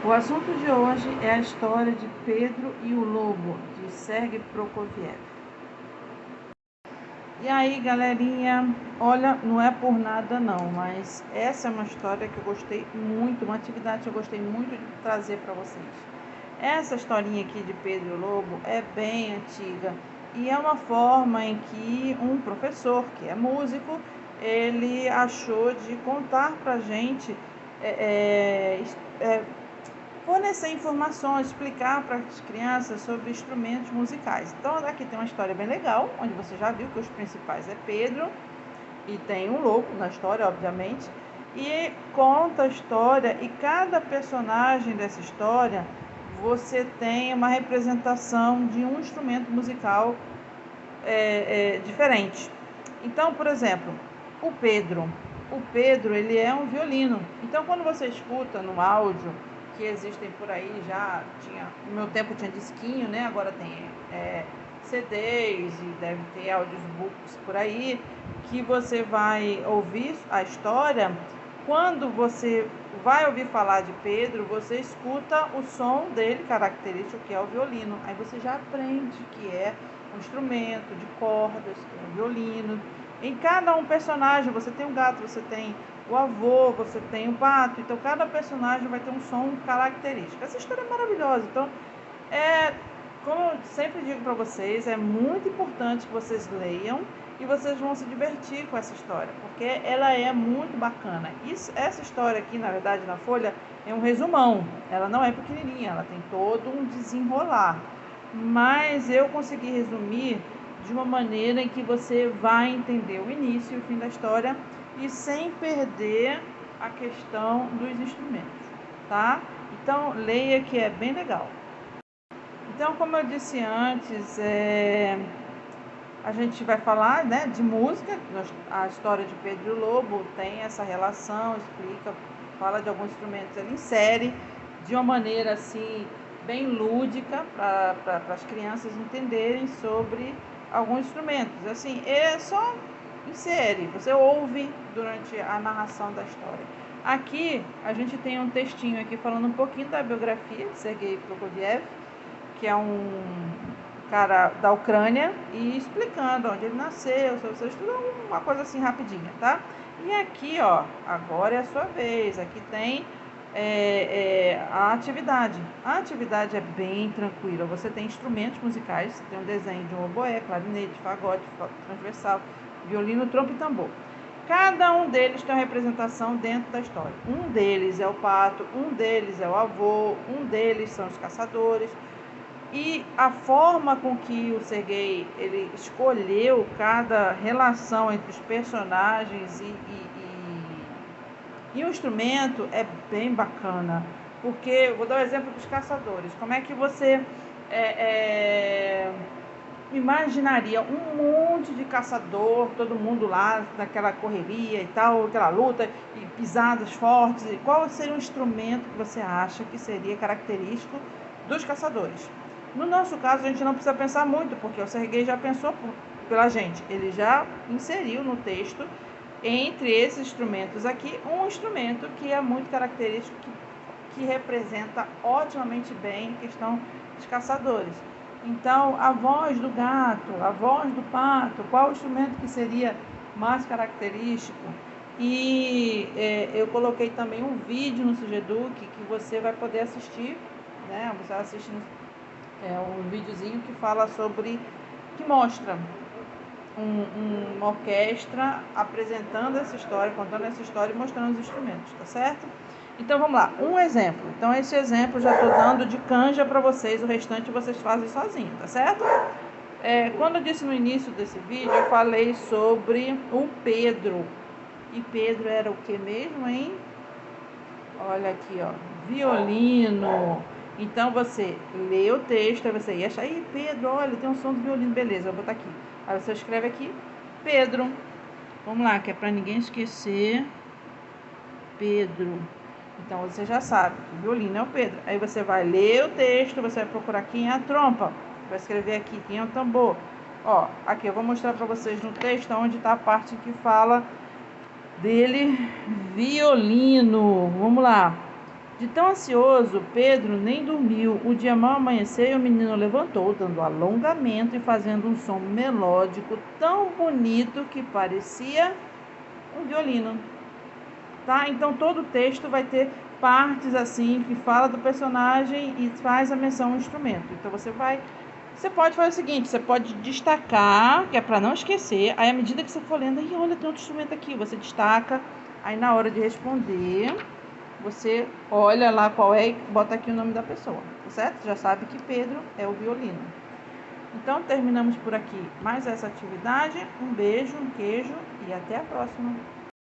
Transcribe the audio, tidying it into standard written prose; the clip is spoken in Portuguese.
O assunto de hoje é a história de Pedro e o Lobo, de Sergei Prokofiev. E aí, galerinha, olha, não é por nada não, mas essa é uma história que eu gostei muito, uma atividade que eu gostei muito de trazer para vocês. Essa historinha aqui de Pedro e o Lobo é bem antiga e é uma forma em que um professor, que é músico, ele achou de contar pra gente fornecer informações, explicar para as crianças sobre instrumentos musicais. Então aqui tem uma história bem legal, onde você já viu que os principais é Pedro e tem um lobo na história, obviamente, e conta a história, e cada personagem dessa história você tem uma representação de um instrumento musical diferente. Então, por exemplo, o Pedro ele é um violino. Então, quando você escuta no áudio que existem por aí, já tinha, no meu tempo tinha disquinho, né? Agora tem CDs e deve ter audiobooks por aí, que você vai ouvir a história. Quando você vai ouvir falar de Pedro, você escuta o som dele característico, que é o violino. Aí você já aprende que é um instrumento de cordas, que é um violino. Em cada um personagem, você tem um gato, você tem o avô, você tem o pato. Então, cada personagem vai ter um som característico. Essa história é maravilhosa. Então, como eu sempre digo para vocês, é muito importante que vocês leiam e vocês vão se divertir com essa história, porque ela é muito bacana. Essa história aqui, na verdade, na folha, é um resumão. Ela não é pequenininha, ela tem todo um desenrolar. Mas eu consegui resumir de uma maneira em que você vai entender o início e o fim da história e sem perder a questão dos instrumentos, tá? Então, leia, que é bem legal. Então, como eu disse antes, a gente vai falar, né, de música. A história de Pedro e o Lobo tem essa relação, explica, fala de alguns instrumentos, ele insere de uma maneira assim bem lúdica para as crianças entenderem sobre alguns instrumentos. Assim, é só insere, você ouve durante a narração da história. Aqui a gente tem um textinho aqui falando um pouquinho da biografia de Sergei Prokofiev, que é um cara da Ucrânia, e explicando onde ele nasceu, seu estudo, uma coisa assim rapidinha, tá? E aqui, ó, agora é a sua vez. Aqui tem a atividade. A atividade é bem tranquila. Você tem instrumentos musicais, tem um desenho de um oboé, clarinete, fagote, transversal, violino, trompa e tambor. Cada um deles tem uma representação dentro da história. Um deles é o pato, um deles é o avô, um deles são os caçadores. E a forma com que o Sergei ele escolheu cada relação entre os personagens e o instrumento é bem bacana. Porque, vou dar um exemplo dos caçadores. Como é que você imaginaria um monte de caçador, todo mundo lá naquela correria e tal, aquela luta e pisadas fortes? Qual seria o instrumento que você acha que seria característico dos caçadores? No nosso caso, a gente não precisa pensar muito, porque o Sergei já pensou pela gente. Ele já inseriu no texto, entre esses instrumentos aqui, um instrumento que é muito característico, que representa otimamente bem a questão dos caçadores. Então, a voz do gato, a voz do pato, qual o instrumento que seria mais característico? E eu coloquei também um vídeo no Sugeduc que você vai poder assistir, né? Você vai assistir um videozinho que fala sobre, que mostra uma orquestra apresentando essa história, contando essa história e mostrando os instrumentos, tá certo? Então vamos lá, um exemplo. Então esse exemplo já estou dando de canja para vocês, o restante vocês fazem sozinhos, tá certo? Quando eu disse no início desse vídeo, eu falei sobre o Pedro. E Pedro era o que mesmo, hein? Olha aqui, ó, violino. Então você lê o texto, aí você ia achar, aí Pedro, olha, tem um som do violino, beleza, eu vou botar aqui. Aí você escreve aqui, Pedro. Vamos lá, que é para ninguém esquecer. Pedro. Então você já sabe que o violino é o Pedro. Aí você vai ler o texto, você vai procurar quem é a trompa. Vai escrever aqui quem é o tambor. Ó, aqui eu vou mostrar para vocês no texto onde está a parte que fala dele, violino. Vamos lá. De tão ansioso, Pedro nem dormiu. O dia mal amanheceu e o menino levantou, dando alongamento e fazendo um som melódico tão bonito que parecia um violino. Tá? Então todo o texto vai ter partes assim que fala do personagem e faz a menção ao instrumento. Então você pode fazer o seguinte, você pode destacar, que é para não esquecer. Aí à medida que você for lendo, aí olha, tem outro instrumento aqui, você destaca. Aí na hora de responder, você olha lá qual é e bota aqui o nome da pessoa, tá certo? Já sabe que Pedro é o violino. Então terminamos por aqui mais essa atividade. Um beijo, um queijo e até a próxima.